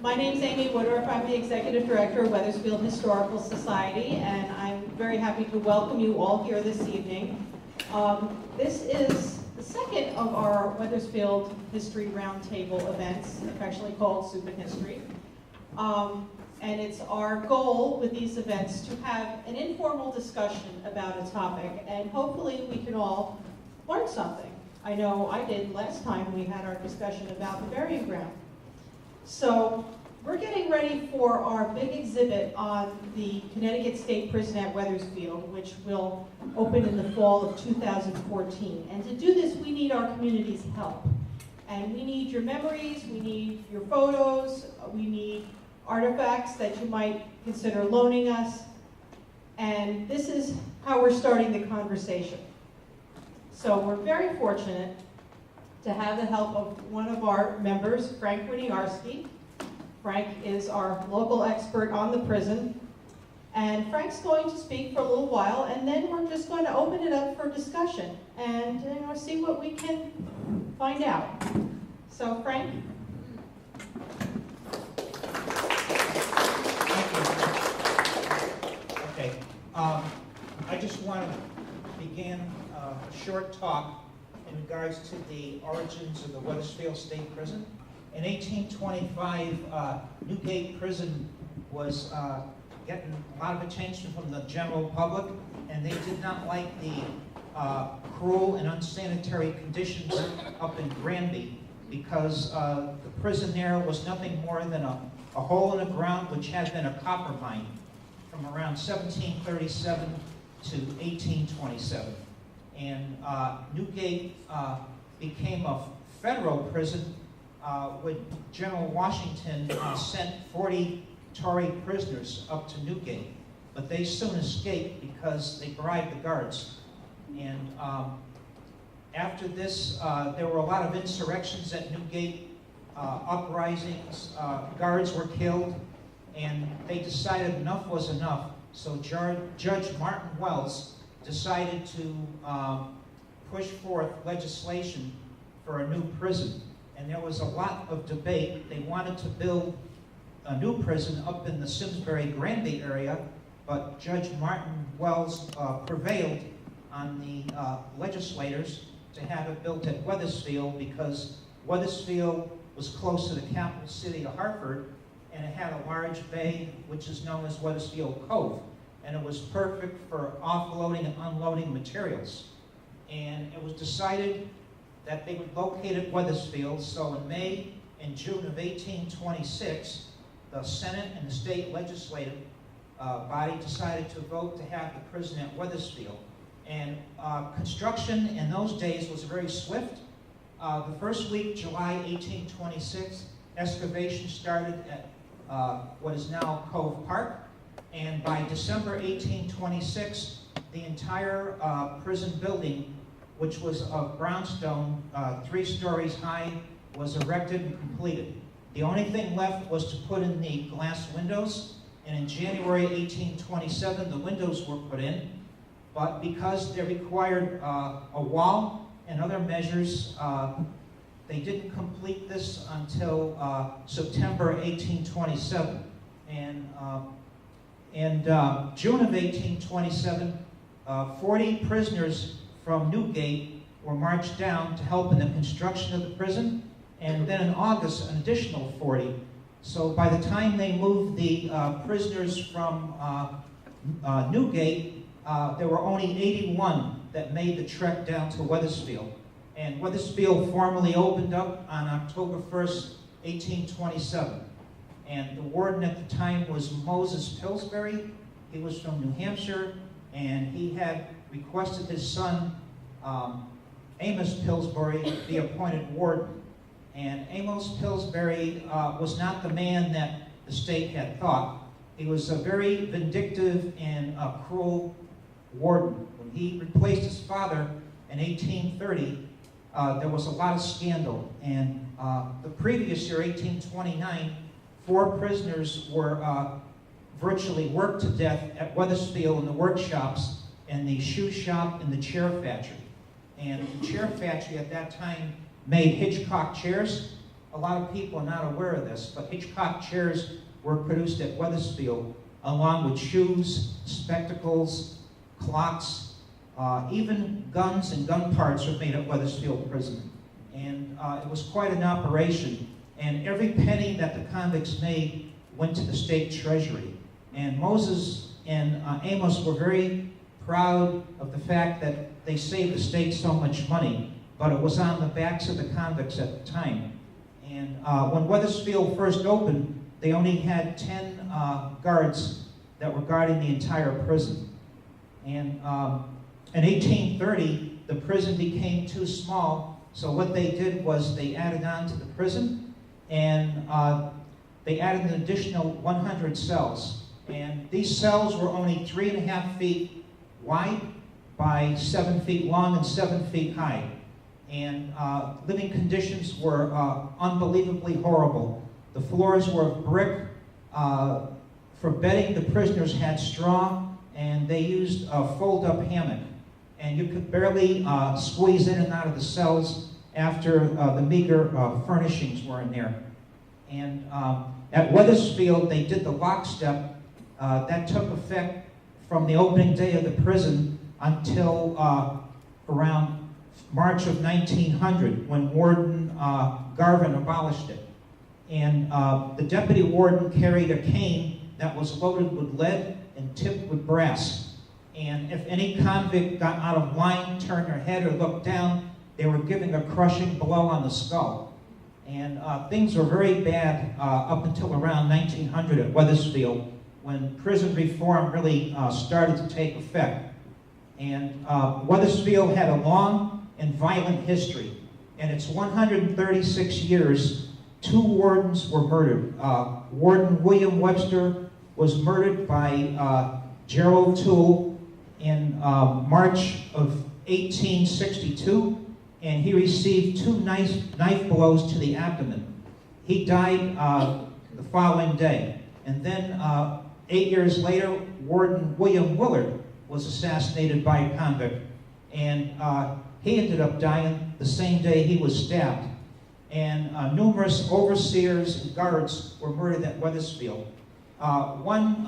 My name's Amy Woodruff. I'm the Executive Director of Wethersfield Historical Society, and I'm very happy to welcome you all here this evening. This is the second of our Wethersfield History Roundtable events, affectionately called Soup and History. And it's our goal with these events to have an informal discussion about a topic, and hopefully we can all learn something. I know I did last time we had our discussion about the burying ground. So we're getting ready for our big exhibit on the Connecticut State Prison at Wethersfield, which will open in the fall of 2014. And to do this, we need our community's help. And we need your memories, we need your photos, we need artifacts that you might consider loaning us. And this is how we're starting the conversation. So we're very fortunate to have the help of one of our members, Frank Winiarski. Frank is our local expert on the prison. And Frank's going to speak for a little while, and then we're just going to open it up for discussion and see what we can find out. So, Frank? Okay, I just want to begin a short talk in regards to the origins of the Wethersfield State Prison. In 1825, Newgate Prison was getting a lot of attention from the general public, and they did not like the cruel and unsanitary conditions up in Granby, because the prison there was nothing more than a hole in the ground which had been a copper mine from around 1737 to 1827. And Newgate became a federal prison when General Washington sent 40 Tory prisoners up to Newgate. But they soon escaped because they bribed the guards. And after this, there were a lot of insurrections at Newgate, uprisings, guards were killed, and they decided enough was enough. So Judge Martin Wells decided to push forth legislation for a new prison. And there was a lot of debate. They wanted to build a new prison up in the Simsbury-Granby area, but Judge Martin Wells prevailed on the legislators to have it built at Wethersfield, because Wethersfield was close to the capital city of Hartford, and it had a large bay which is known as Wethersfield Cove. And it was perfect for offloading and unloading materials. And it was decided that they would locate at Wethersfield. So in May and June of 1826, the Senate and the state legislative body decided to vote to have the prison at Wethersfield. And construction in those days was very swift. The first week, July 1826, excavation started at what is now Cove Park. And by December 1826, the entire prison building, which was of Brownstone, 3 stories high, was erected and completed. The only thing left was to put in the glass windows, and in January 1827, the windows were put in. But because they required a wall and other measures, they didn't complete this until September 1827. And in June of 1827, 40 prisoners from Newgate were marched down to help in the construction of the prison, and then in August, an additional 40. So by the time they moved the prisoners from Newgate, there were only 81 that made the trek down to Wethersfield. And Wethersfield formally opened up on October 1st, 1827. And the warden at the time was Moses Pillsbury. He was from New Hampshire, and he had requested his son, Amos Pillsbury, be appointed warden. And Amos Pillsbury was not the man that the state had thought. He was a very vindictive and cruel warden. When he replaced his father in 1830, there was a lot of scandal. And the previous year, 1829, 4 prisoners were virtually worked to death at Wethersfield in the workshops, and the shoe shop, and the chair factory. And the chair factory at that time made Hitchcock chairs, a lot of people are not aware of this, but Hitchcock chairs were produced at Wethersfield, along with shoes, spectacles, clocks, even guns and gun parts were made at Wethersfield Prison. And it was quite an operation. And every penny that the convicts made went to the state treasury. And Moses and Amos were very proud of the fact that they saved the state so much money, but it was on the backs of the convicts at the time. And when Wethersfield first opened, they only had 10 guards that were guarding the entire prison. And in 1830, the prison became too small, so what they did was they added on to the prison, and they added an additional 100 cells. And these cells were only 3.5 feet wide by 7 feet long and 7 feet high. And living conditions were unbelievably horrible. The floors were of brick. For bedding, the prisoners had straw, and they used a fold-up hammock. And you could barely squeeze in and out of the cells after the meager furnishings were in there. And at Wethersfield, they did the lockstep. That took effect from the opening day of the prison until around March of 1900, when Warden Garvin abolished it. And the deputy warden carried a cane that was loaded with lead and tipped with brass. And if any convict got out of line, turned their head, or looked down, they were giving a crushing blow on the skull. And things were very bad up until around 1900 at Wethersfield, when prison reform really started to take effect. And Wethersfield had a long and violent history. In its 136 years, 2 wardens were murdered. Warden William Webster was murdered by Gerald Toole in March of 1862, and he received 2 knife blows to the abdomen. He died the following day. And then 8 years later, Warden William Willard was assassinated by a convict, and he ended up dying the same day he was stabbed. And numerous overseers and guards were murdered at Wethersfield. One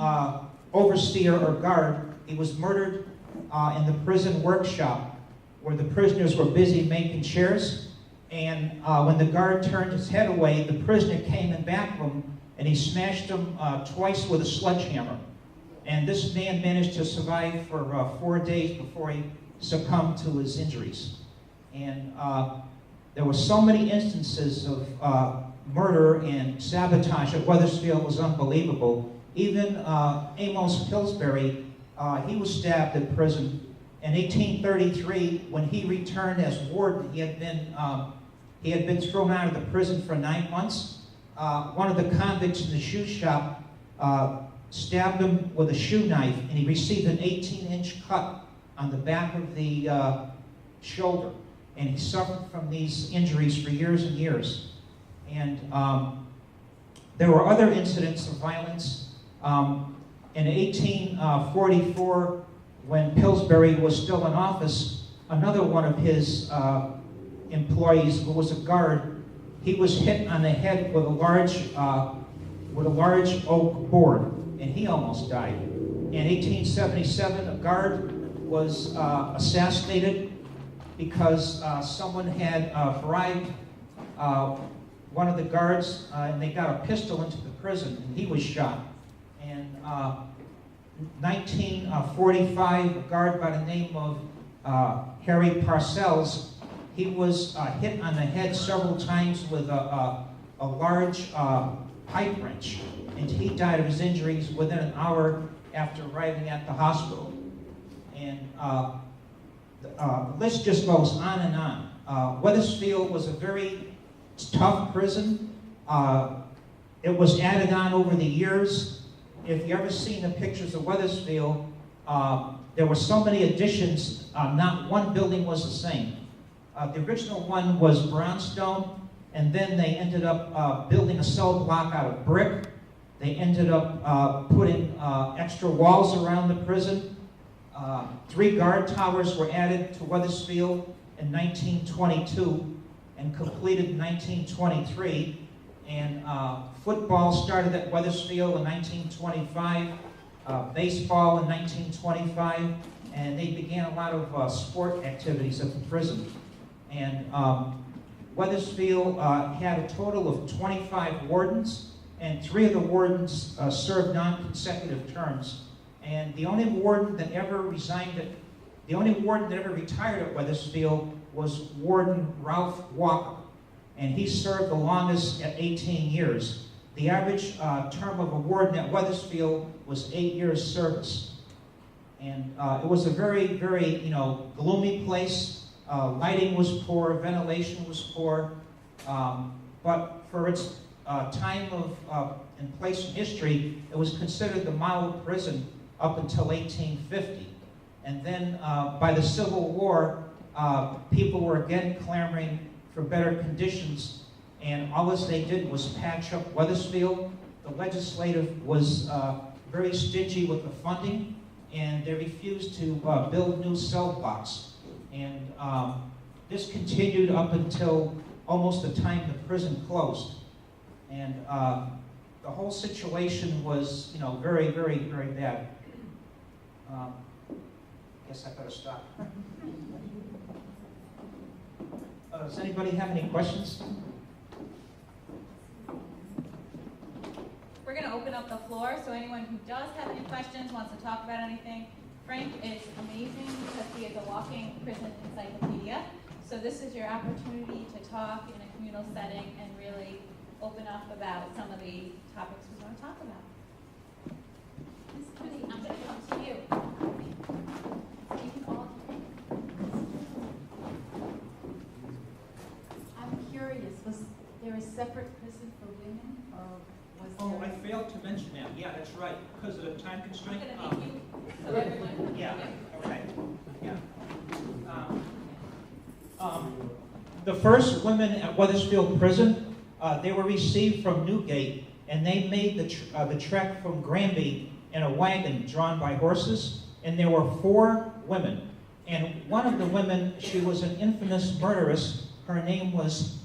overseer or guard, he was murdered in the prison workshop where the prisoners were busy making chairs. And when the guard turned his head away, the prisoner came in back of him and he smashed him twice with a sledgehammer. And this man managed to survive for 4 days before he succumbed to his injuries. And there were so many instances of murder and sabotage at Wethersfield. Was unbelievable. Even Amos Pillsbury, he was stabbed in prison. In 1833, when he returned as warden, he had been thrown out of the prison for 9 months. One of the convicts in the shoe shop stabbed him with a shoe knife, and he received an 18-inch cut on the back of the shoulder. And he suffered from these injuries for years and years. And there were other incidents of violence. In 1844, when Pillsbury was still in office, another one of his employees, who was a guard, he was hit on the head with a large oak board, and he almost died. In 1877, a guard was assassinated because someone had bribed one of the guards, and they got a pistol into the prison, and he was shot. And 1945, a guard by the name of Harry Parcells, he was hit on the head several times with a large pipe wrench, and he died of his injuries within an hour after arriving at the hospital. And the list just goes on and on. Wethersfield was a very tough prison. It was added on over the years. If you ever seen the pictures of Wethersfield, there were so many additions, not one building was the same. The original one was Brownstone, and then they ended up building a cell block out of brick. They ended up putting extra walls around the prison. 3 guard towers were added to Wethersfield in 1922, and completed in 1923. And football started at Wethersfield in 1925, baseball in 1925, and they began a lot of sport activities at the prison. And Wethersfield had a total of 25 wardens, and 3 of the wardens served non-consecutive terms. And the only warden that ever retired at Wethersfield was Warden Ralph Walker, and he served the longest at 18 years. The average term of a warden at Wethersfield was 8 years service. And it was a very, very, gloomy place. Lighting was poor, ventilation was poor, but for its time and place in history, it was considered the model prison up until 1850. And then by the Civil War, people were again clamoring for better conditions, and all this they did was patch up Wethersfield. The legislative was very stingy with the funding, and they refused to build new cell blocks. And this continued up until almost the time the prison closed. And the whole situation was, very, very, very bad. Guess I better stop. Does anybody have any questions? We're going to open up the floor, so anyone who does have any questions, wants to talk about anything. Frank is amazing because he is a walking prison encyclopedia. So this is your opportunity to talk in a communal setting and really open up about some of the topics we want to talk about. Ms. Cody, I'm going to come to you. You can all I'm curious, was there a separate prison for women, or was Oh, there? I failed to mention that. Yeah, that's right. Because of the time constraint. I'm going to make you so everyone. Yeah, okay. Yeah. The first women at Wethersfield Prison, they were received from Newgate, and they made the trek from Granby in a wagon drawn by horses, and there were 4 women. And one of the women, she was an infamous murderess. Her name was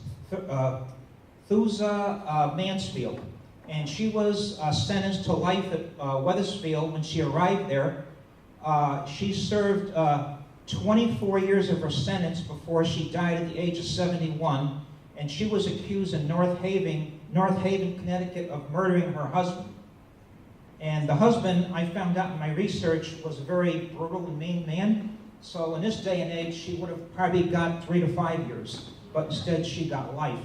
Thusa Mansfield, and she was sentenced to life at Wethersfield when she arrived there. She served 24 years of her sentence before she died at the age of 71, and she was accused in North Haven, Connecticut, of murdering her husband. And the husband, I found out in my research, was a very brutal and mean man. So in this day and age, she would have probably got 3 to 5 years, but instead she got life.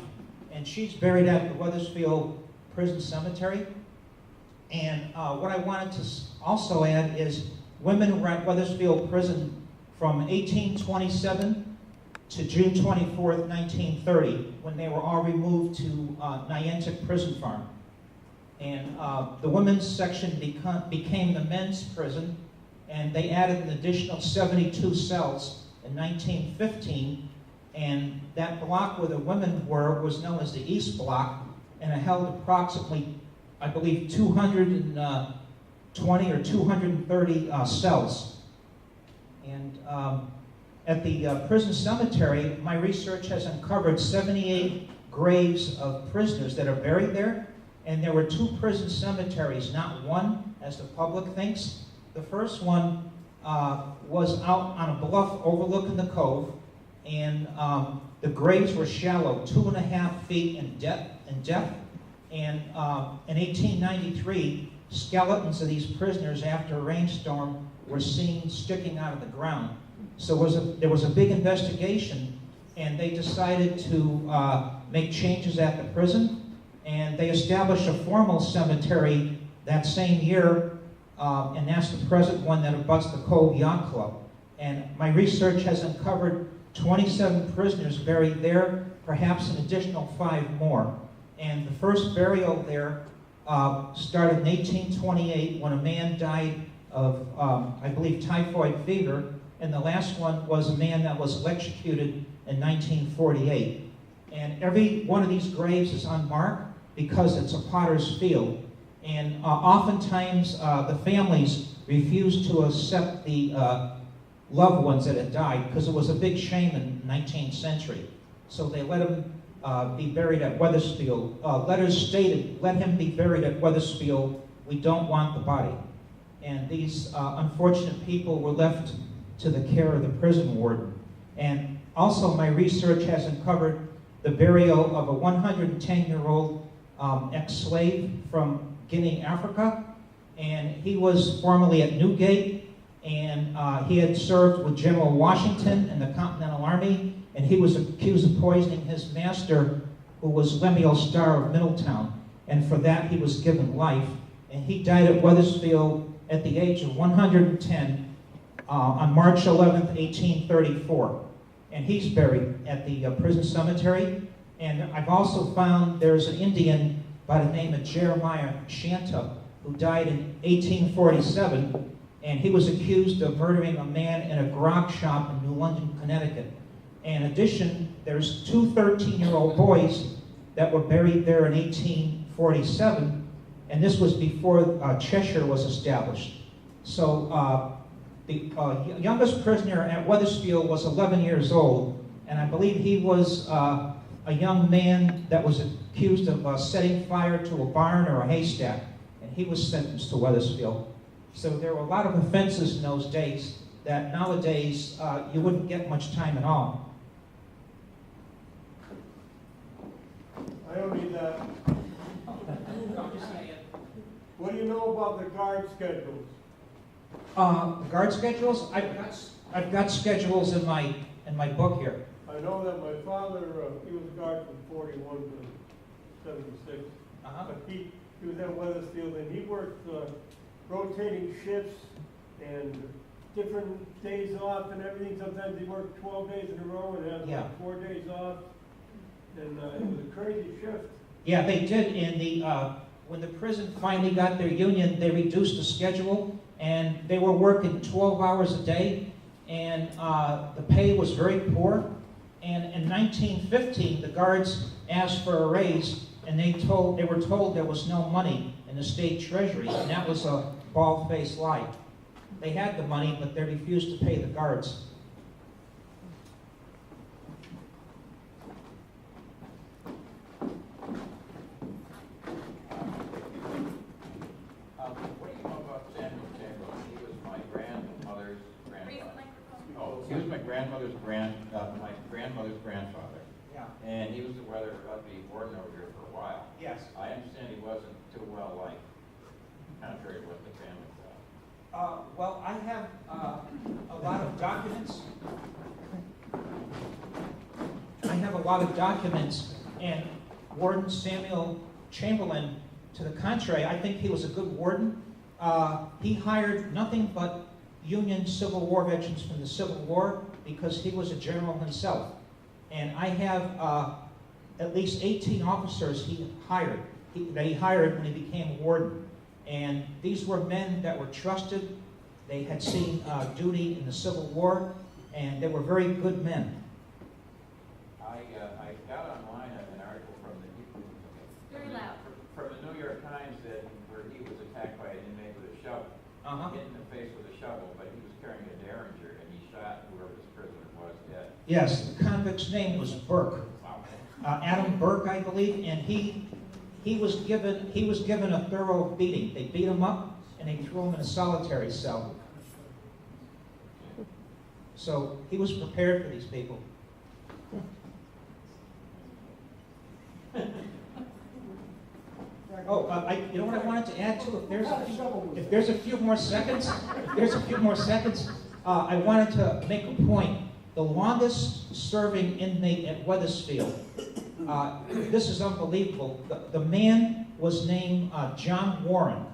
And she's buried at the Wethersfield Prison Cemetery. And what I wanted to also add is women were at Wethersfield Prison from 1827 to June 24th, 1930, when they were all removed to Niantic Prison Farm. And the women's section became the men's prison, and they added an additional 72 cells in 1915, and that block where the women were was known as the East Block, and it held approximately, I believe, 220 or 230 cells. And at the prison cemetery, my research has uncovered 78 graves of prisoners that are buried there. And there were 2 prison cemeteries, not one, as the public thinks. The first one was out on a bluff overlooking the cove, and the graves were shallow, 2.5 feet in depth. And in 1893, skeletons of these prisoners after a rainstorm were seen sticking out of the ground. So there was a big investigation, and they decided to make changes at the prison. And they established a formal cemetery that same year, and that's the present one that abuts the Cove Yacht Club. And my research has uncovered 27 prisoners buried there, perhaps an additional 5 more. And the first burial there started in 1828 when a man died of, I believe, typhoid fever, and the last one was a man that was electrocuted in 1948. And every one of these graves is unmarked because it's a potter's field. And oftentimes the families refuse to accept the loved ones that had died because it was a big shame in the 19th century. So they let him be buried at Wethersfield. Letters stated, "Let him be buried at Wethersfield. We don't want the body." And these unfortunate people were left to the care of the prison warden. And also my research has uncovered the burial of a 110-year-old ex-slave from Guinea, Africa. And he was formerly at Newgate, and he had served with General Washington in the Continental Army, and he was accused of poisoning his master, who was Lemuel Starr of Middletown. And for that, he was given life. And he died at Wethersfield at the age of 110 on March 11th, 1834. And he's buried at the prison cemetery. And I've also found there's an Indian by the name of Jeremiah Shanta, who died in 1847, and he was accused of murdering a man in a grog shop in New London, Connecticut. In addition, there's two 13-year-old boys that were buried there in 1847, and this was before Cheshire was established. So the youngest prisoner at Wethersfield was 11 years old, and I believe he was a young man that was accused of setting fire to a barn or a haystack, and he was sentenced to Wethersfield. So there were a lot of offenses in those days that nowadays you wouldn't get much time at all. I don't need that. What do you know about the guard schedules? Guard schedules? I've got schedules in my book here. I know that my father, he was a guard from 41 to 76. But he was at Wethersfield, and he worked rotating shifts and different days off and everything. Sometimes he worked 12 days in a row and had like 4 days off. And it was a crazy shift. Yeah, they did. When the prison finally got their union, they reduced the schedule, and they were working 12 hours a day, and the pay was very poor. And in 1915, the guards asked for a raise, and they were told there was no money in the state treasury, and that was a bald-faced lie. They had the money, but they refused to pay the guards. What do you know about Samuel Chamberlain? He was my grandmother's grandfather. Oh, he was my grandmother's grandfather. Yeah. And he was the warden over here for a while. Yes. I understand he wasn't too well liked, contrary to what the family thought. Well, I have a lot of documents. And Warden Samuel Chamberlain, to the contrary, I think he was a good warden. He hired nothing but Union Civil War veterans from the Civil War because he was a general himself. And I have at least 18 officers that he hired when he became a warden. And these were men that were trusted. They had seen duty in the Civil War, and they were very good men. I got online an article from the New York Times where he was attacked by an inmate with a shovel. Hit in the face with a shovel, but he was carrying a Derringer, and he shot whoever this prisoner was dead. Yes, the convict's name was Burke. Adam Burke, I believe, and he was given a thorough beating. They beat him up and they threw him in a solitary cell. So he was prepared for these people. You know what I wanted to add too? If there's a few more seconds, I wanted to make a point. The longest serving inmate at Wethersfield, this is unbelievable. The man was named John Warren,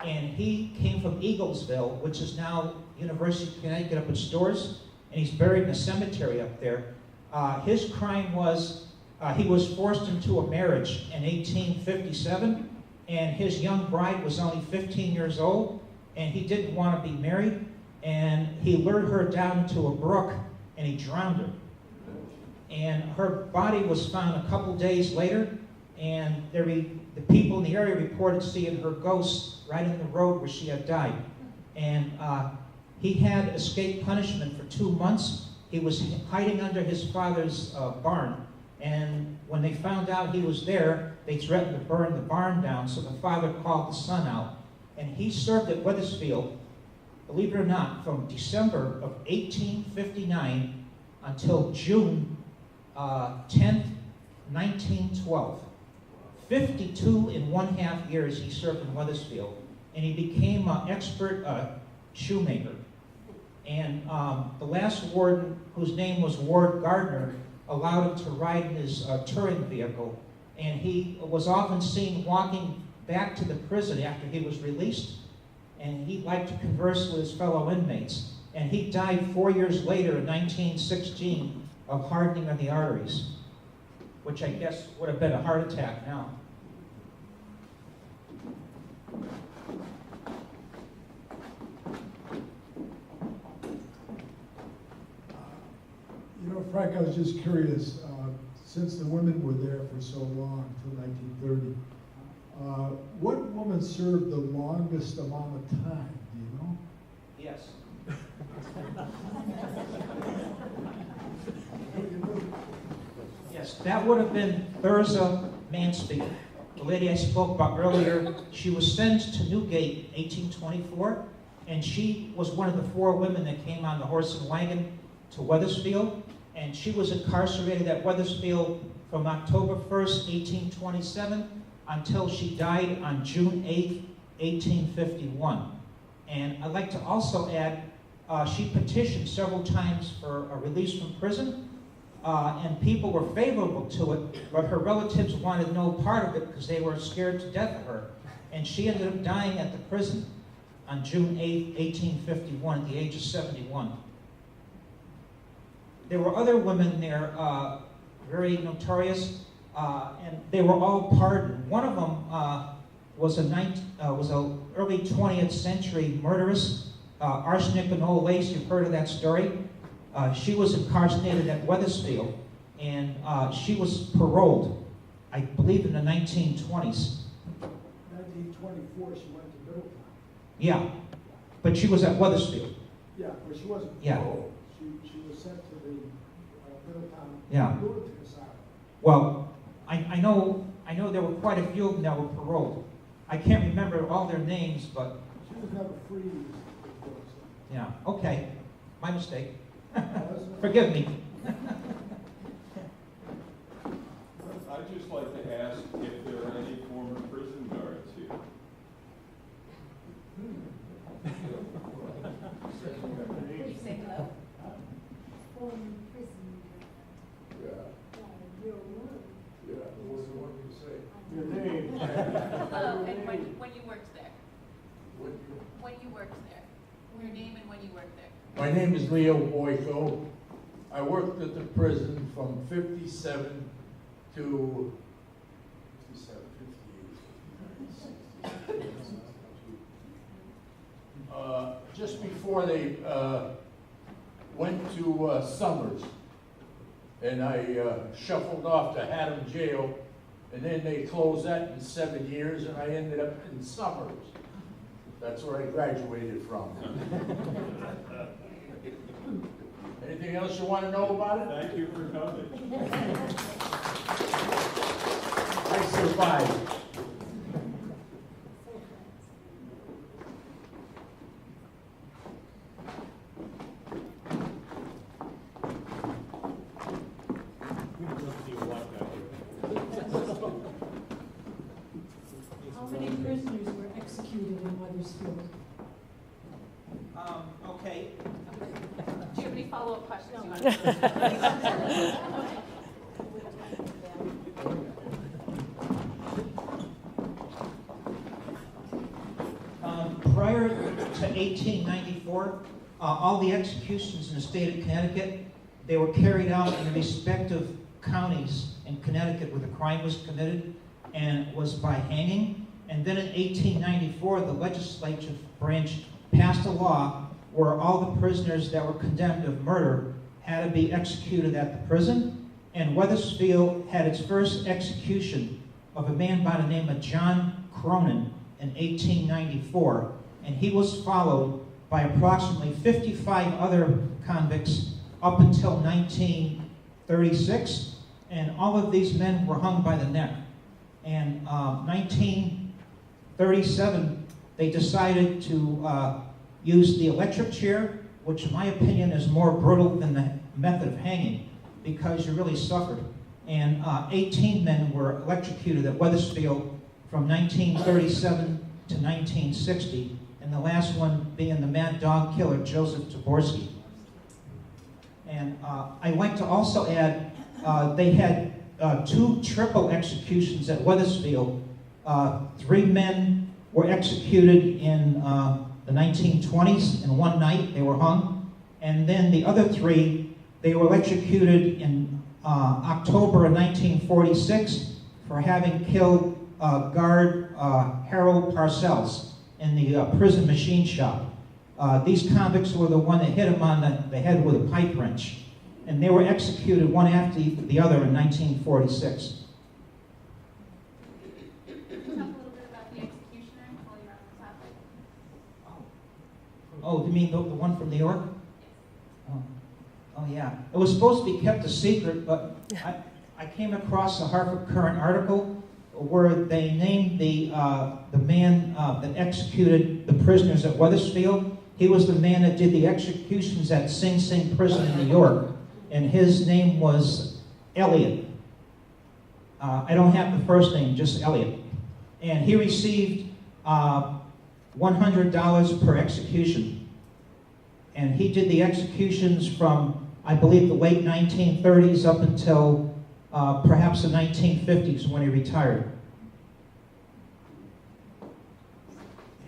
and he came from Eaglesville, which is now University of Connecticut up in Storrs, and he's buried in a cemetery up there. His crime was he was forced into a marriage in 1857, and his young bride was only 15 years old, and he didn't want to be married, and he lured her down into a brook, and he drowned her. And her body was found a couple days later, and the people in the area reported seeing her ghost right in the road where she had died. And he had escaped punishment for 2 months. he was hiding under his father's barn. And when they found out he was there, they threatened to burn the barn down, so the father called the son out. And he served at Wethersfield, believe it or not, from December of 1859 until June 10th, 1912. 52 and 1/2 years he served in Wethersfield, and he became an expert shoemaker. And the last warden, whose name was Ward Gardner, allowed him to ride in his touring vehicle, and he was often seen walking back to the prison after he was released, and he liked to converse with his fellow inmates. And he died 4 years later in 1916 of hardening of the arteries, which I guess would have been a heart attack now. You know, Frank, I was just curious, since the women were there for so long, till 1930, what woman served the longest amount of time, do you know? Yes. Yes, that would have been Thurza Mansfield, the lady I spoke about earlier. She was sent to Newgate 1824, and she was one of the 4 women that came on the horse and wagon to Wethersfield, and she was incarcerated at Wethersfield from October 1st, 1827, until she died on June 8th, 1851. And I'd like to also add, she petitioned several times for a release from prison, and people were favorable to it, but her relatives wanted no part of it because they were scared to death of her. And she ended up dying at the prison on June 8th, 1851, at the age of 71. There were other women there, very notorious, and they were all pardoned. One of them was a early 20th century murderess, Arsenic and Old Lace. You've heard of that story. She was incarcerated at Wethersfield, and she was paroled, I believe, in the 1920s. 1924, she went to Middletown. Yeah, but she was at Wethersfield. Yeah, but she wasn't Yeah. paroled. She was sent to the Middletown Yeah. lunatic asylum. Well, I know there were quite a few of them that were paroled. I can't remember all their names, but She was never freed. yeah, okay, my mistake. Forgive me. I'd just like to ask if there are any former prison guards here. Would you say hello? Former prison. Yeah, Your word. yeah, what do you want me to say? Your name. Hello, and when you worked there? What do you- When you worked there? Your name and when you worked there? My name is Leo Boyko. I worked at the prison from 57 to 58. Just before they went to Summers, and I shuffled off to Haddam Jail, and then they closed that in 7 years, and I ended up in Summers. That's where I graduated from. Anything else you want to know about it? Thank you for coming. I survived. How many prisoners were executed in Wethersfield? Okay. Do you have any follow-up questions you want to Prior to 1894, all the executions in the state of Connecticut, they were carried out in the respective counties in Connecticut where the crime was committed, and was by hanging. And then in 1894, the legislature branch passed a law where all the prisoners that were condemned of murder had to be executed at the prison. And Wethersfield had its first execution of a man by the name of John Cronin in 1894. And he was followed by approximately 55 other convicts, up until 1936, and all of these men were hung by the neck. And 1937, they decided to use the electric chair, which in my opinion is more brutal than the method of hanging, because you really suffered. And 18 men were electrocuted at Wethersfield from 1937 to 1960, and the last one being the mad dog killer, Joseph Taborski. And I'd like to also add, they had 2 triple executions at Wethersfield. 3 men were executed in the 1920s in one night. They were hung. And then the other 3, they were electrocuted in October of 1946 for having killed guard Harold Parcells in the prison machine shop. These convicts were the one that hit him on the head with a pipe wrench. And they were executed one after the other in 1946. Can you talk a little bit about the executioner while you're on the topic? Oh, you mean the one from New York? Oh, yeah. It was supposed to be kept a secret, but I came across a Hartford Courant article where they named the man that executed the prisoners at Wethersfield. He was the man that did the executions at Sing Sing Prison in New York, and his name was Elliot. I don't have the first name, just Elliot. And he received $100 per execution. And he did the executions from, I believe, the late 1930s up until perhaps the 1950s when he retired.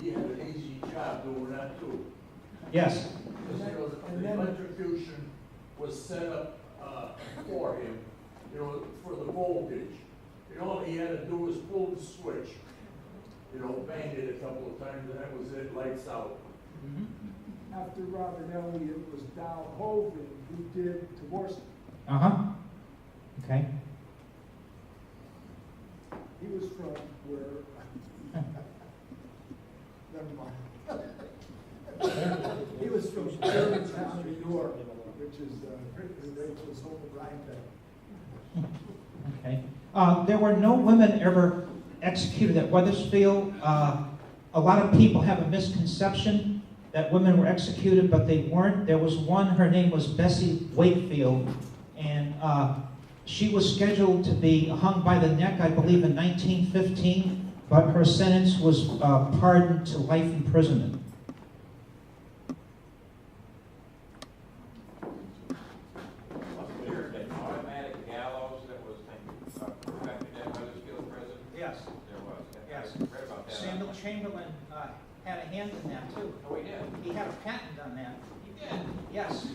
He had an easy job doing that too. Yes. Because the electrocution was set up for him, for the voltage. All he had to do was pull the switch, bang it a couple of times, and that was it, lights out. Mm-hmm. After Robert Elliot was Dow Hoven, who did Taborski. Uh-huh. Okay. He was from where? Never mind. He was from Germantown, New York, which is Rachel's home in Rhinebeck. Okay. There were no women ever executed at Wethersfield. A lot of people have a misconception that women were executed, but they weren't. There was one, her name was Bessie Wakefield, and she was scheduled to be hung by the neck, I believe, in 1915, but her sentence was pardoned to life imprisonment. Samuel Chamberlain had a hand in that too. Oh, he did? He had a patent on that. He did? Yes.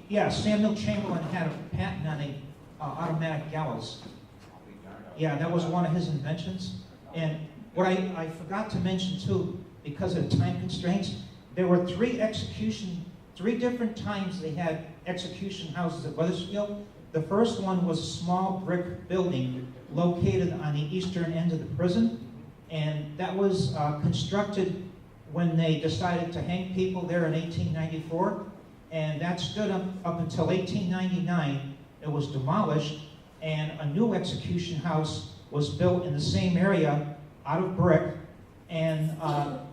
Yes, Samuel Chamberlain had a patent on a automatic gallows. Yeah, that was one of his inventions. And what I forgot to mention too, because of time constraints, there were 3 different times they had execution houses at Wethersfield. The first one was a small brick building located on the eastern end of the prison. And that was constructed when they decided to hang people there in 1894. And that stood up until 1899. It was demolished, and a new execution house was built in the same area out of brick. And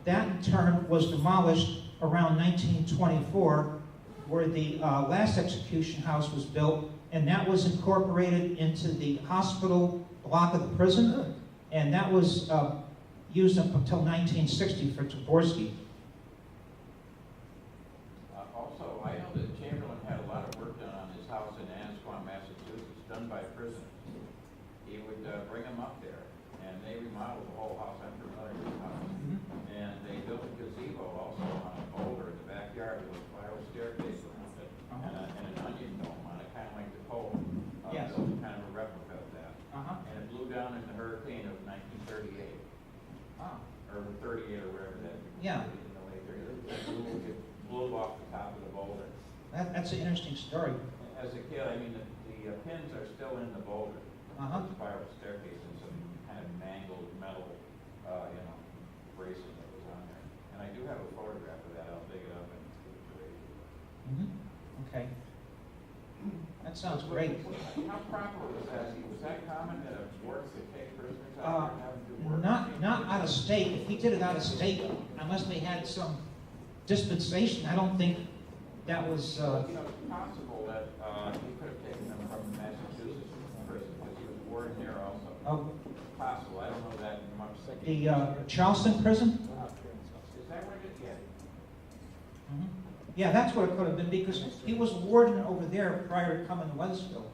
that in turn was demolished around 1924, where the last execution house was built, and that was incorporated into the hospital block of the prison. And that was used up until 1960 for Taborski. Also, I know that Chamberlain had a lot of work done on his house in Ansquam, Massachusetts, done by prisoners. He would bring them up there, and they remodeled the whole house. I'm familiar with the house. Mm-hmm. And they built a gazebo also on a boulder in the backyard with a spiral staircase around it, and an onion dome on it, kind of like the pole. Yes. Built kind of a replica of that. And it blew down in the hurricane of 1938. Or 38 or whatever that. Yeah. In the late 30s. It blew off the top of the boulder. That's an interesting story. As a kid, I mean, the pins are still in the boulder. The spiral staircase and some kind of mangled metal, bracing that was on there. And I do have a photograph of that. I'll dig it up and show you. Okay. That sounds great. How proper was that? Was that common that a warden could take prisoners out there and have them do work? Not out of state. If he did it out of state, unless they had some dispensation, I don't think that was, You know, it's possible that he could have taken them from the Massachusetts prison because he was warden there also. oh, Possible, I don't know that much. the Charleston prison? Is that what it is? Yeah. Mhm. Yeah, that's what it could have been, because he was warden over there prior to coming to Wethersfield.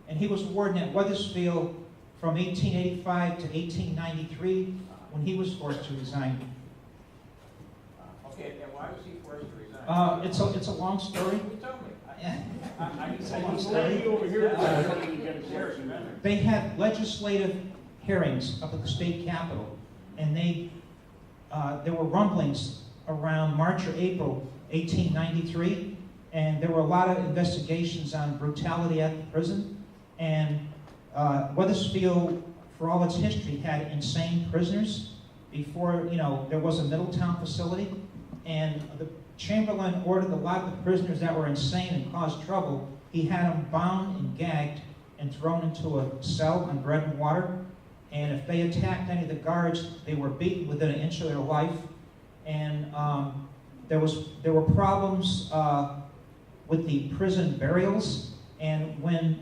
And he was warden at Wethersfield from 1885 to 1893, when he was forced to resign. Okay, and why was he forced to resign? It's a long story. You told me. I It's a need long to story. over here. Sheriff's amendment. They had legislative hearings up at the state capitol, and there were rumblings around March or April 1893, and there were a lot of investigations on brutality at the prison, and Wethersfield, for all its history, had insane prisoners before, there was a Middletown facility, and the Chamberlain ordered a lot of the prisoners that were insane and caused trouble. He had them bound and gagged and thrown into a cell on bread and water, and if they attacked any of the guards, they were beaten within an inch of their life, and there were problems with the prison burials, and when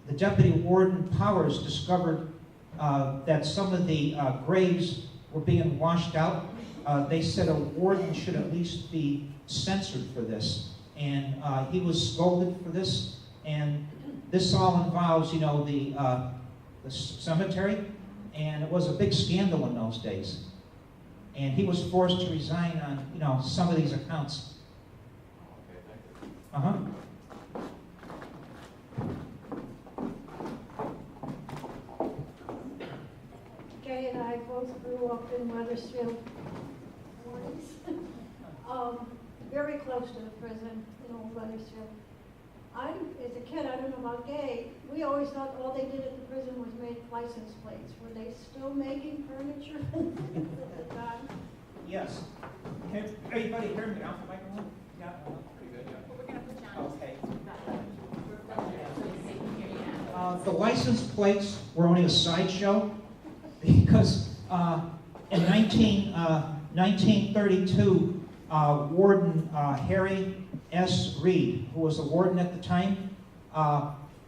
the deputy warden Powers discovered that some of the graves were being washed out, they said a warden should at least be censored for this, and he was scolded for this, and this all involves, the cemetery, and it was a big scandal in those days. And he was forced to resign on, some of these accounts. Okay, thank you. Uh-huh. Gay and I both grew up in Wethersfield, 40s. Very close to the prison in Old Wethersfield. As a kid, I don't know about Gay, we always thought all they did at the prison was make license plates. Were they still making furniture at the time? Yes. Can everybody hear me off the microphone? Yeah. Pretty good, yeah. We're gonna put you on. Okay. So The license plates were only a sideshow because in 1932, Warden Harry S. Reed, who was the warden at the time,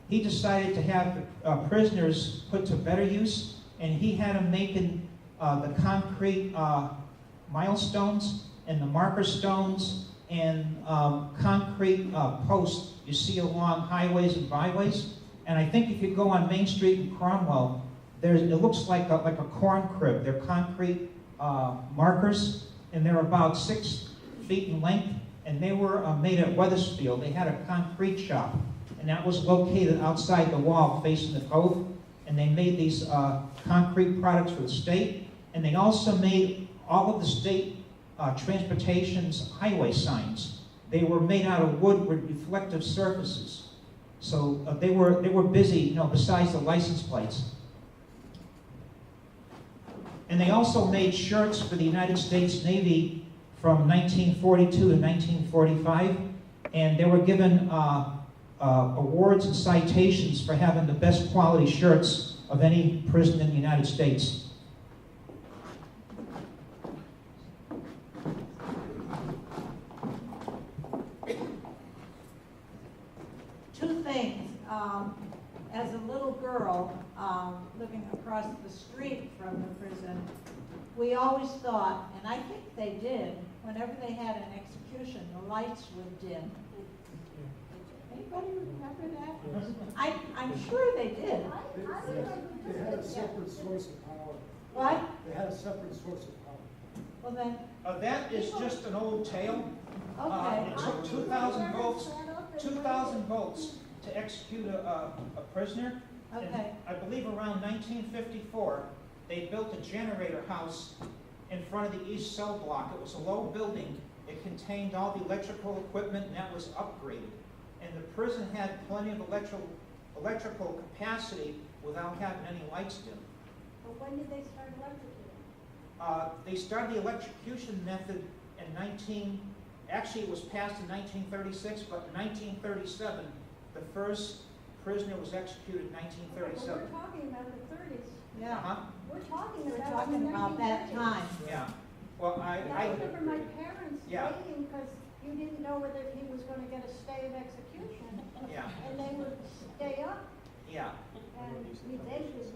he decided to have prisoners put to better use, and he had them making the concrete milestones and the marker stones and concrete posts you see along highways and byways. And I think if you go on Main Street in Cromwell, it looks like a corn crib. They're concrete markers, and they're about 6 feet in length, and they were made at Wethersfield. They had a concrete shop, and that was located outside the wall facing the cove, and they made these concrete products for the state, and they also made all of the state transportation's highway signs. They were made out of wood with reflective surfaces. So they were busy, besides the license plates. And they also made shirts for the United States Navy from 1942 to 1945, and they were given awards and citations for having the best quality shirts of any prison in the United States. Two things. As a little girl living across the street from the prison, we always thought, and I think they did, whenever they had an execution, the lights would dim. Anybody remember that? I'm sure they did. They had a separate source of power. What? They had a separate source of power. Well then, That is just an old tale. okay. It took 2,000 votes to execute a prisoner. And Okay. I believe around 1954, they built a generator house in front of the East Cell Block. It was a low building. It contained all the electrical equipment, and that was upgraded. And the prison had plenty of electrical capacity without having any lights dim. But when did they start electrocuting? They started the electrocution method in 19 Actually, it was passed in 1936, but in 1937, the first prisoner was executed in 1937. We're talking about the 30s. Yeah, Uh-huh. We're talking we're about talking the about that 1930s. time. Yeah. Well, I remember my parents Yeah. waiting because you didn't know whether he was going to get a stay of execution. Yeah. And they would stay up, Yeah. and they should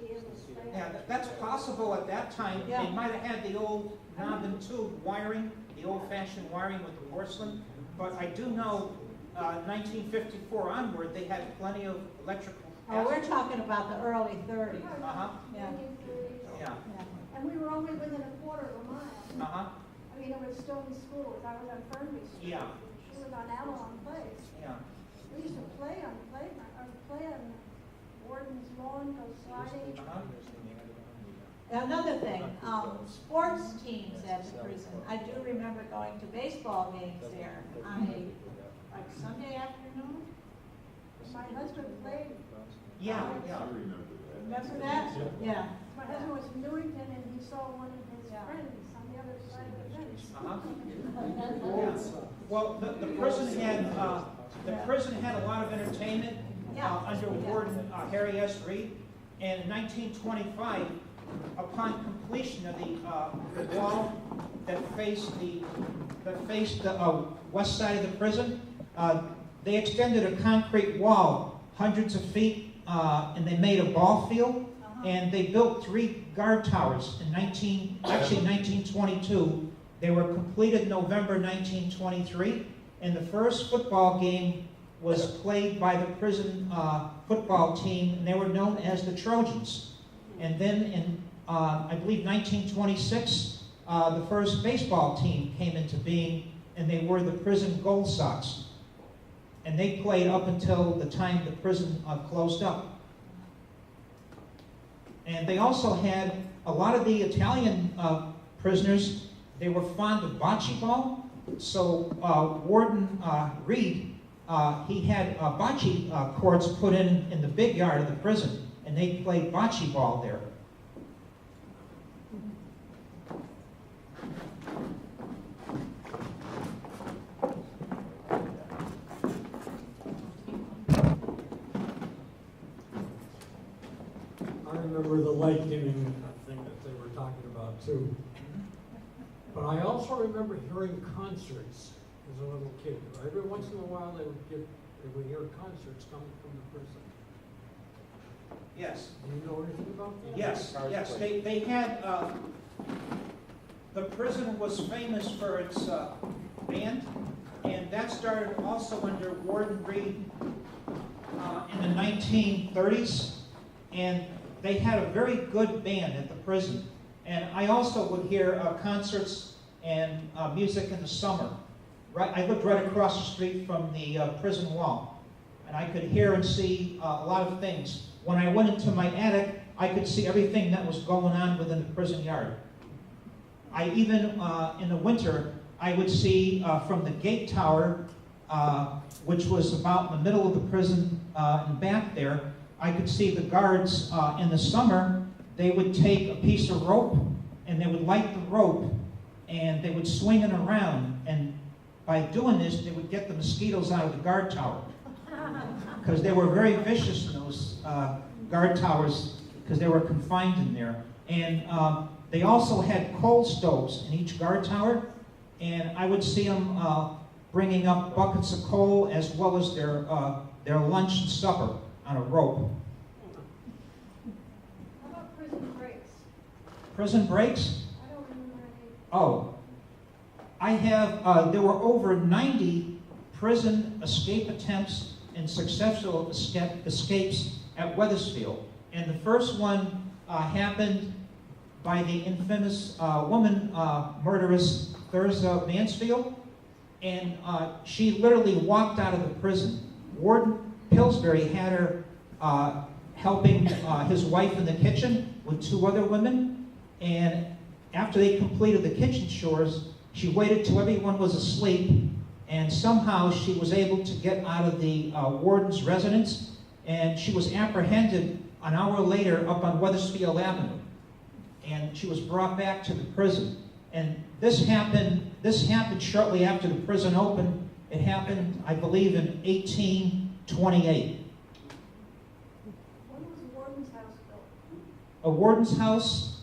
be able to stay Yeah, up. that's possible at that time. Yeah. They might have had the old knob and tube wiring, the old-fashioned wiring with the porcelain. But I do know, 1954 onward, they had plenty of electrical. Oh, we're talking about the early 30s. Uh-huh. Yeah. 1930s. Yeah. And we were only within a quarter of a mile. Uh-huh. I mean, it was still in schools. I was on Fernley Street. Yeah. She was on Avalon Place. Yeah. We used to play on the playground, or play on the Warden's lawn, go sliding. Uh-huh. Another thing, sports teams at the prison. I do remember going to baseball games there on a, like Sunday afternoon. My husband played. Yeah, I yeah. remember that. Remember that? Yeah. My husband was in Newington and he saw one of his friends on the other side of the fence. Uh-huh. Yeah. Well, the prison had a lot of entertainment under Warden Harry S. Reed. And in 1925, upon completion of the wall that faced the west side of the prison, they extended a concrete wall hundreds of feet, and they made a ball field. And they built 3 guard towers in 1922. They were completed November 1923, and the first football game was played by the prison football team, and they were known as the Trojans. And then in, I believe, 1926, the first baseball team came into being, and they were the prison Gold Sox. And they played up until the time the prison closed up. And they also had a lot of the Italian prisoners, they were fond of bocce ball. So Warden Reed, he had bocce courts put in the big yard of the prison, and they played bocce ball there. I remember the light dimming thing that they were talking about too. But I also remember hearing concerts as a little kid. Every once in a while they would hear concerts coming from the prison. Yes. Do you know anything about that? Yes, yes. They had, the prison was famous for its band, and that started also under Warden Reed in the 1930s. And they had a very good band at the prison. And I also would hear concerts and music in the summer. I lived right across the street from the prison wall. And I could hear and see a lot of things. When I went into my attic, I could see everything that was going on within the prison yard. I even, in the winter, I would see from the gate tower, which was about in the middle of the prison and back there, I could see the guards in the summer. They would take a piece of rope and they would light the rope and they would swing it around, and by doing this they would get the mosquitoes out of the guard tower, because they were very vicious in those guard towers because they were confined in there. And they also had coal stoves in each guard tower, and I would see them bringing up buckets of coal as well as their lunch and supper on a rope. How about prison breaks? Prison breaks? I don't remember any. Oh, I have, there were over 90 prison escape attempts and successful escapes at Wethersfield. And the first one happened by the infamous woman murderess Thurza Mansfield. And she literally walked out of the prison. Warden Pillsbury had her helping his wife in the kitchen with 2 other women. And after they completed the kitchen chores, she waited till everyone was asleep, and somehow she was able to get out of the warden's residence, and she was apprehended an hour later up on Wethersfield Avenue. And she was brought back to the prison. And this happened this happened shortly after the prison opened. It happened, I believe, in 1828. When was the warden's house built? A warden's house,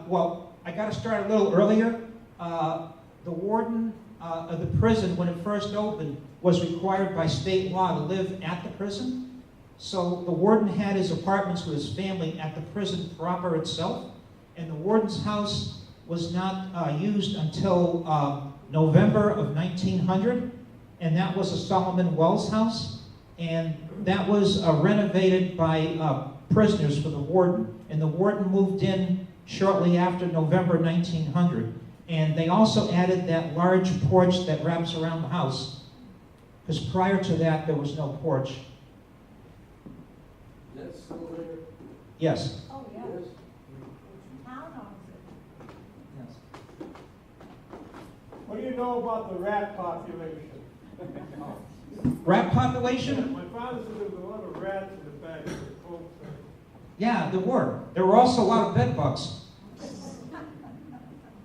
well, I got to start a little earlier. The warden of the prison, when it first opened, was required by state law to live at the prison. So the warden had his apartments with his family at the prison proper itself, and the warden's house was not used until November of 1900, and that was a Solomon Wells house, and that was renovated by prisoners for the warden, and the warden moved in shortly after November 1900. And they also added that large porch that wraps around the house, because prior to that there was no porch. That's still there? Yes. Oh, yeah. Yes. Town owns it. Yes. What do you know about the rat population? Rat population? My father said there was a lot of rats in the back of the folks. Yeah, there were. There were also a lot of bed bugs.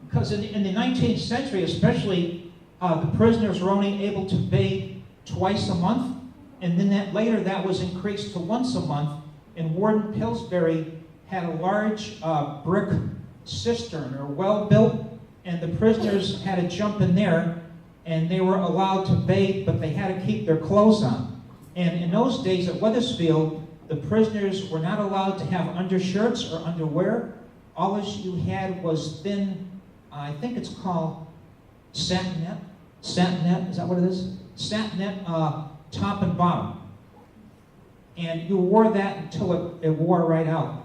Because in the 19th century, especially, the prisoners were only able to bathe twice a month, and then later that was increased to once a month, and Warden Pillsbury had a large brick cistern or well built, and the prisoners had to jump in there, and they were allowed to bathe, but they had to keep their clothes on. And in those days at Wethersfield, the prisoners were not allowed to have undershirts or underwear. All you had was thin, I think it's called satinette. Satinette, is that what it is? Satinette top and bottom. And you wore that until it wore right out.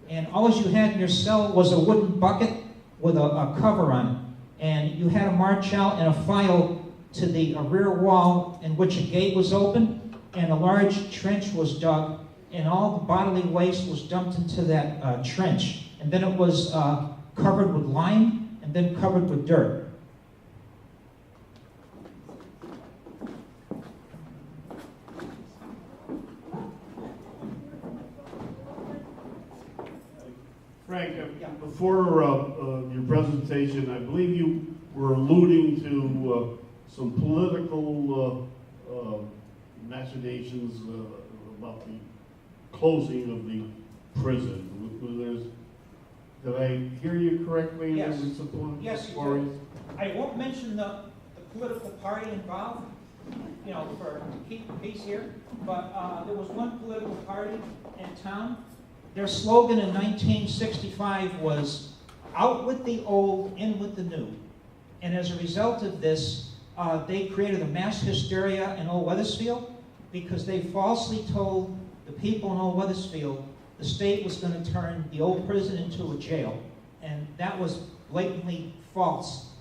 And all you had in your cell was a wooden bucket with a cover on it. And you had to march out in a file to the rear wall in which a gate was open, and a large trench was dug, and all the bodily waste was dumped into that trench. And then it was covered with lime, and then covered with dirt. Frank, before your presentation, I believe you were alluding to some political machinations about the closing of the prison. Did I hear you correctly? Yes. Yes, you did. I won't mention the political party involved, to keep the peace here, but there was one political party in town. Their slogan in 1965 was, "Out with the old, in with the new." And as a result of this, they created a mass hysteria in Old Wethersfield because they falsely told the people in Old Wethersfield the state was going to turn the old prison into a jail. And that was blatantly false.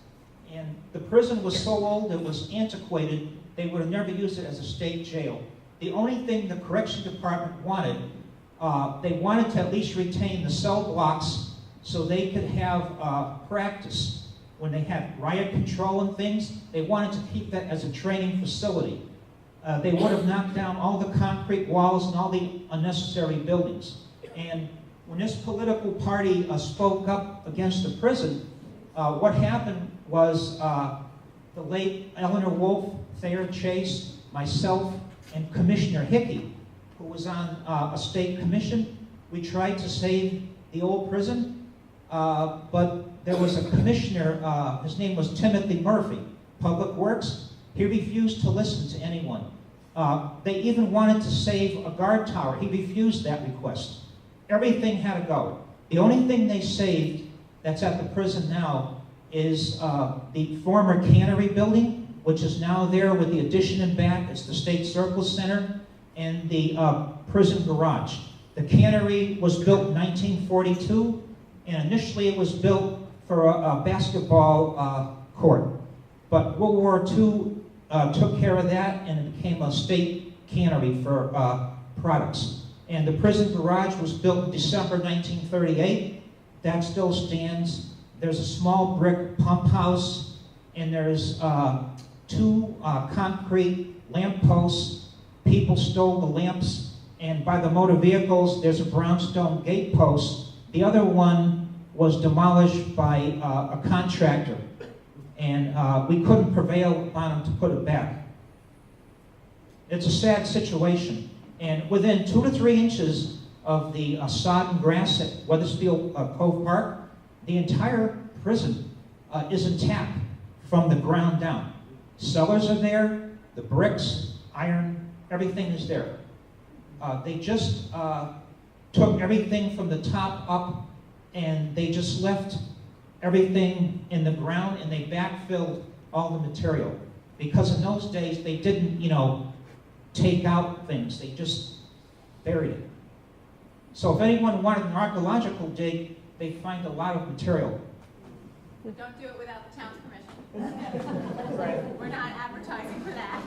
And the prison was so old, it was antiquated, they would have never used it as a state jail. The only thing the correction department wanted, they wanted to at least retain the cell blocks so they could have practice. When they had riot control and things, they wanted to keep that as a training facility. They would have knocked down all the concrete walls and all the unnecessary buildings. And when this political party spoke up against the prison, what happened was the late Eleanor Wolfe, Thayer Chase, myself, and Commissioner Hickey, who was on a state commission. We tried to save the old prison, but there was a commissioner, his name was Timothy Murphy, Public Works. He refused to listen to anyone. They even wanted to save a guard tower. He refused that request. Everything had to go. The only thing they saved that's at the prison now is the former cannery building, which is now there with the addition in back. It's the State Circle Center and the prison garage. The cannery was built in 1942, and initially it was built for a basketball court. But World War II took care of that, and it became a state cannery for products. And the prison garage was built in December 1938. That still stands. There's a small brick pump house, and there's 2 concrete lamp posts. People stole the lamps, and by the motor vehicles, there's a brownstone gate post. The other one was demolished by a contractor. and we couldn't prevail on them to put it back. It's a sad situation, and within 2 to 3 inches of the sodden grass at Wethersfield Cove Park, the entire prison is intact from the ground down. Cellars are there, the bricks, iron, everything is there. They just took everything from the top up, and they just left everything in the ground, and they backfilled all the material. Because in those days, they didn't, take out things. They just buried it. So if anyone wanted an archaeological dig, they'd find a lot of material. Don't do it without the town's permission. Right. We're not advertising for that.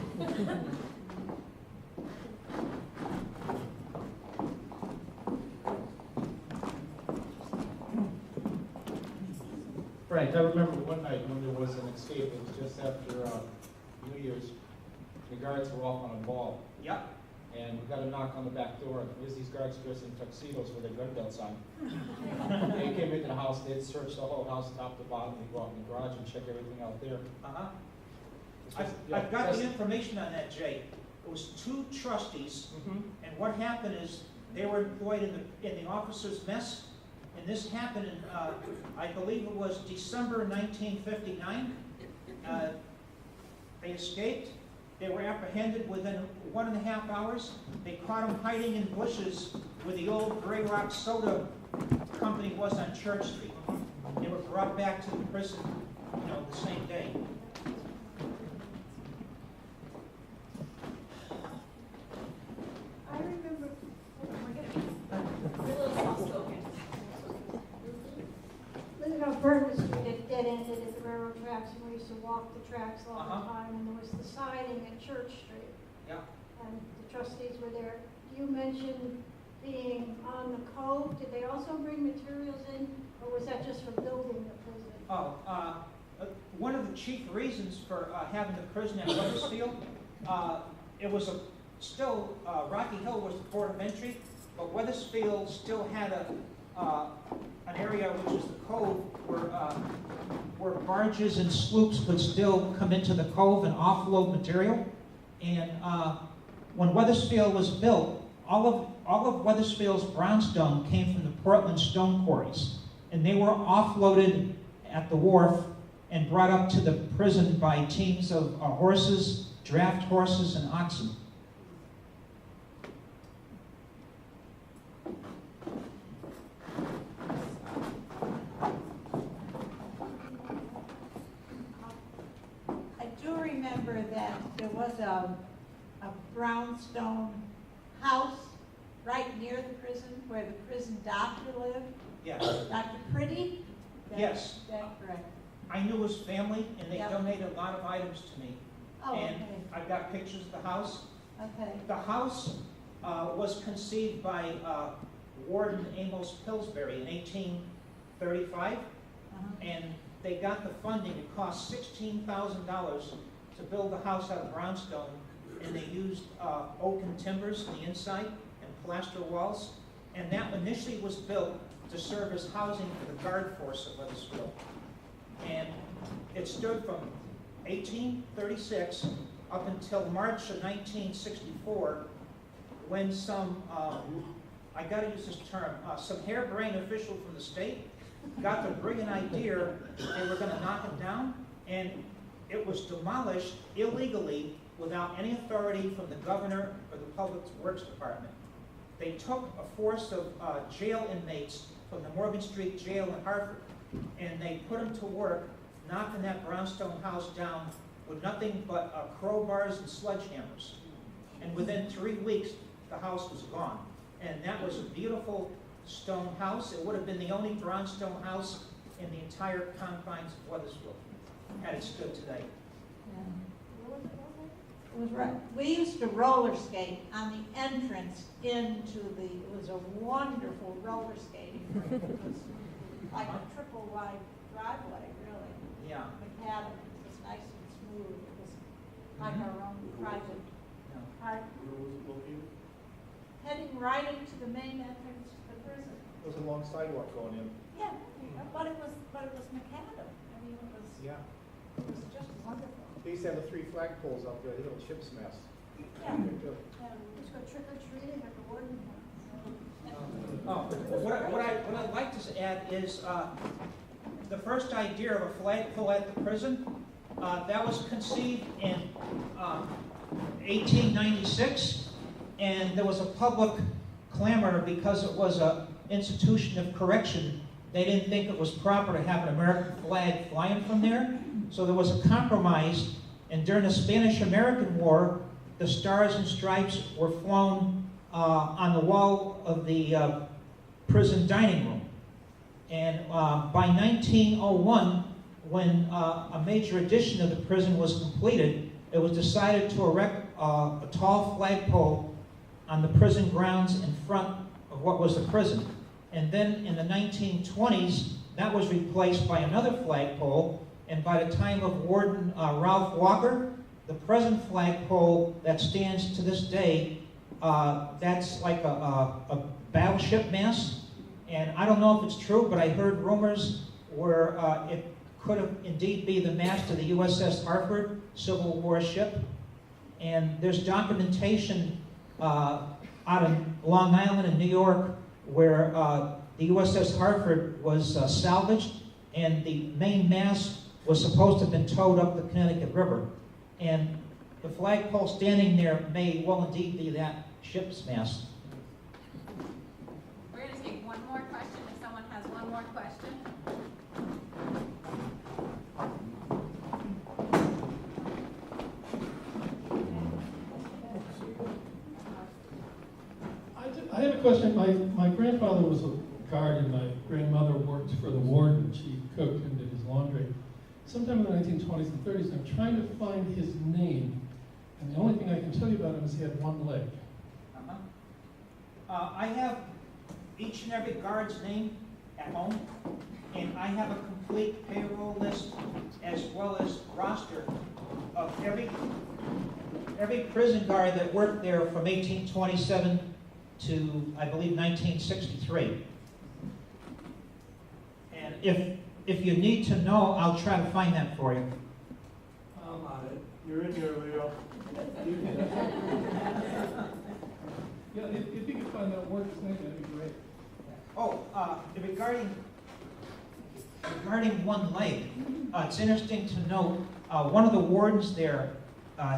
Right, I remember one night when there was an escape, it was just after New Year's. The guards were off on a ball. Yep. And we got a knock on the back door. There's these guards dressed in tuxedos with their gun belts on. They came into the house, they had searched the whole house top to bottom. They go out in the garage and check everything out there. I've got the information on that, Jay. It was 2 trustees, and what happened is they were employed in the officers' mess, and this happened in, I believe it was December 1959. They escaped. They were apprehended within 1.5 hours. They caught them hiding in bushes where the old Grey Rock Soda Company was on Church Street. They were brought back to the prison, the same day. I remember, living on Bourbon Street, it dead ended at the railroad tracks, and we used to walk the tracks all the time, and there was the siding at Church Street. Yeah. And the trustees were there. You mentioned being on the cove. Did they also bring materials in, or was that just for building the prison? One of the chief reasons for having the prison at Wethersfield, it was still Rocky Hill was the port of entry, but Wethersfield still had an area which is the cove where barges and sloops could still come into the cove and offload material. And when Wethersfield was built, all of Wethersfield's brownstone came from the Portland stone quarries, and they were offloaded at the wharf and brought up to the prison by teams of horses, draft horses, and oxen. I do remember that there was a brownstone house right near the prison where the prison doctor lived. Yes. Dr. Pretty? Yes. Is that correct? I knew his family, and they Yep. donated a lot of items to me. Oh, And okay. I've got pictures of the house. Okay. The house was conceived by Warden Amos Pillsbury in 1835, and they got the funding. It cost $16,000 to build the house out of brownstone, and they used oak and timbers on the inside and plaster walls. And that initially was built to serve as housing for the guard force of Wethersfield. And it stood from 1836 up until March of 1964, when some, I gotta use this term, some harebrained official from the state got the brilliant idea they were gonna knock it down, and it was demolished illegally without any authority from the governor or the Public Works Department. They took a force of jail inmates from the Morgan Street Jail in Hartford, and they put them to work knocking that brownstone house down with nothing but crowbars and sledgehammers. And within 3 weeks, the house was gone. And that was a beautiful stone house. It would have been the only brownstone house in the entire confines of Wethersfield, had it stood today. It was right. We used to roller skate on the entrance into it was a wonderful roller skating rink. It was like a triple wide driveway, really. Yeah. Macadam. It was nice and smooth. It was like our own private park. Where was it located? Heading right into the main entrance to the prison. There was a long sidewalk going in. Yeah, but it was macadam. I mean, it was. Yeah. It was just wonderful. They used to have the 3 flagpoles up there, the little chips mess. Yeah, let's go trick or treating at the Warden house. What I'd like to add is the first idea of a flagpole at the prison, that was conceived in 1896, and there was a public clamor because it was an institution of correction. They didn't think it was proper to have an American flag flying from there, so there was a compromise, and during the Spanish-American War, the Stars and Stripes were flown on the wall of the prison dining room. And by 1901, when a major addition of the prison was completed, it was decided to erect a tall flagpole on the prison grounds in front of what was the prison. And then in the 1920s, that was replaced by another flagpole, and by the time of Warden Ralph Walker, the present flagpole that stands to this day, that's like a battleship mast. And I don't know if it's true, but I heard rumors where it could have indeed be the mast of the USS Hartford Civil War ship. And there's documentation out of Long Island and New York where the USS Hartford was salvaged, and the main mast was supposed to have been towed up the Connecticut River. And the flagpole standing there may well indeed be that ship's mast. We're going to take one more question if someone has one more question. I have a question. My grandfather was a guard and my grandmother worked for the warden. She cooked and did his laundry. Sometime in the 1920s and 30s, I'm trying to find his name, and the only thing I can tell you about him is he had one leg. I have each and every guard's name at home, and I have a complete payroll list as well as roster of every prison guard that worked there from 1827 to, I believe, 1963. And if you need to know, I'll try to find that for you. I'm on it. You're in here, Leo. Yeah, if you could find that work's name, that'd be great. Oh, regarding one leg, it's interesting to note, one of the wardens there,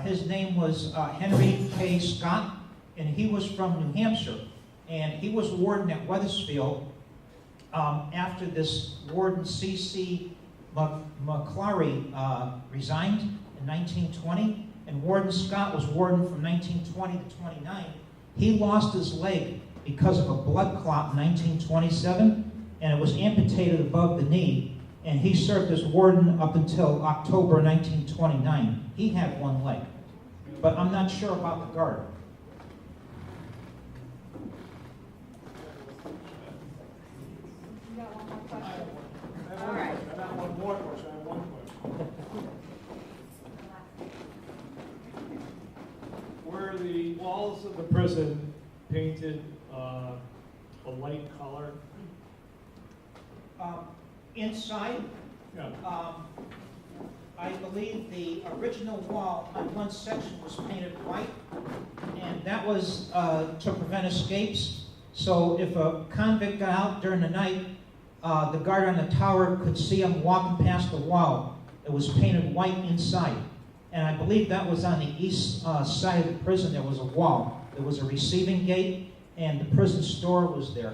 his name was Henry K. Scott, and he was from New Hampshire, and he was warden at Wethersfield after this warden C.C. McClary resigned in 1920, and Warden Scott was warden from 1920 to 29. He lost his leg because of a blood clot in 1927, and it was amputated above the knee, and he served as warden up until October 1929. He had one leg, but I'm not sure about the guard. You got one more question? All right. I got one more question. I have one question. Were the walls of the prison painted a light color? Inside, Yeah. I believe the original wall on one section was painted white, and that was to prevent escapes. So if a convict got out during the night, the guard on the tower could see him walking past the wall. It was painted white inside. And I believe that was on the east side of the prison. There was a wall. There was a receiving gate, and the prison store was there.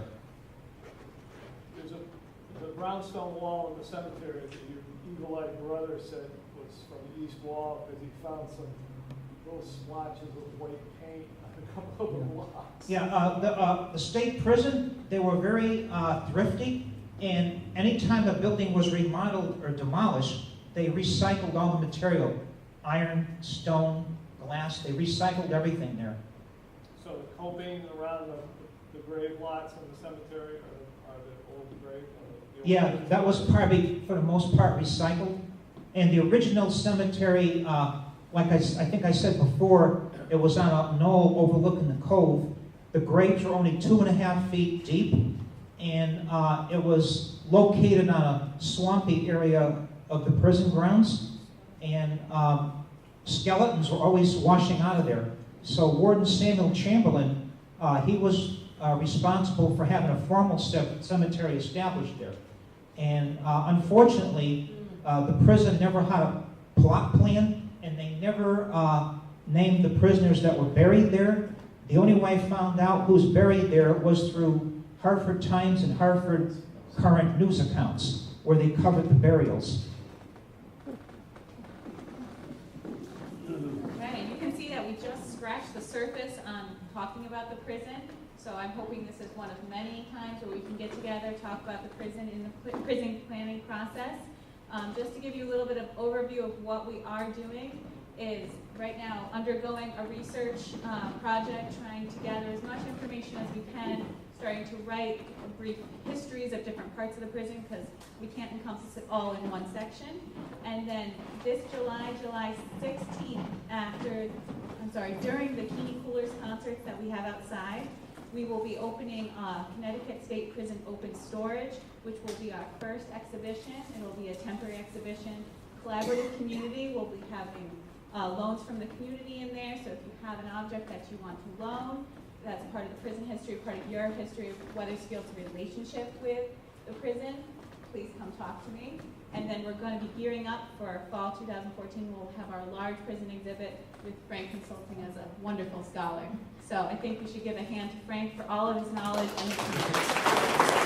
There's the brownstone wall in the cemetery that your eagle-eyed brother said was from the east wall because he found some little splotches of white paint on a couple of the blocks. Yeah, the state prison, they were very thrifty, and anytime the building was remodeled or demolished, they recycled all the material. Iron, stone, glass, they recycled everything there. So the coping around the grave lots in the cemetery are the old grave? Yeah, that was probably, for the most part, recycled. And the original cemetery, like I think I said before, it was on a knoll overlooking the cove. The graves were only 2.5 feet deep, and it was located on a swampy area of the prison grounds. and skeletons were always washing out of there. So Warden Chamberlain, he was responsible for having a formal cemetery established there. And unfortunately, the prison never had a plot plan, and they never named the prisoners that were buried there. The only way I found out who's buried there was through Hartford Times and Hartford Current news accounts, where they covered the burials. Right, and you can see that we just scratched the surface on talking about the prison. So I'm hoping this is one of many times where we can get together, talk about the prison in the prison planning process. Just to give you a little bit of overview of what we are doing is right now undergoing a research project, trying to gather as much information as we can, starting to write brief histories of different parts of the prison because we can't encompass it all in one section. And then this July 16th, during the Keeney Coolers concerts that we have outside, we will be opening Connecticut State Prison Open Storage, which will be our first exhibition. It will be a temporary exhibition. Collaborative community will be having loans from the community in there. So if you have an object that you want to loan, that's part of the prison history, part of your history of Wethersfield's relationship with the prison, please come talk to me. And then we're going to be gearing up for fall 2014. We'll have our large prison exhibit with Frank consulting as a wonderful scholar. So I think we should give a hand to Frank for all of his knowledge and his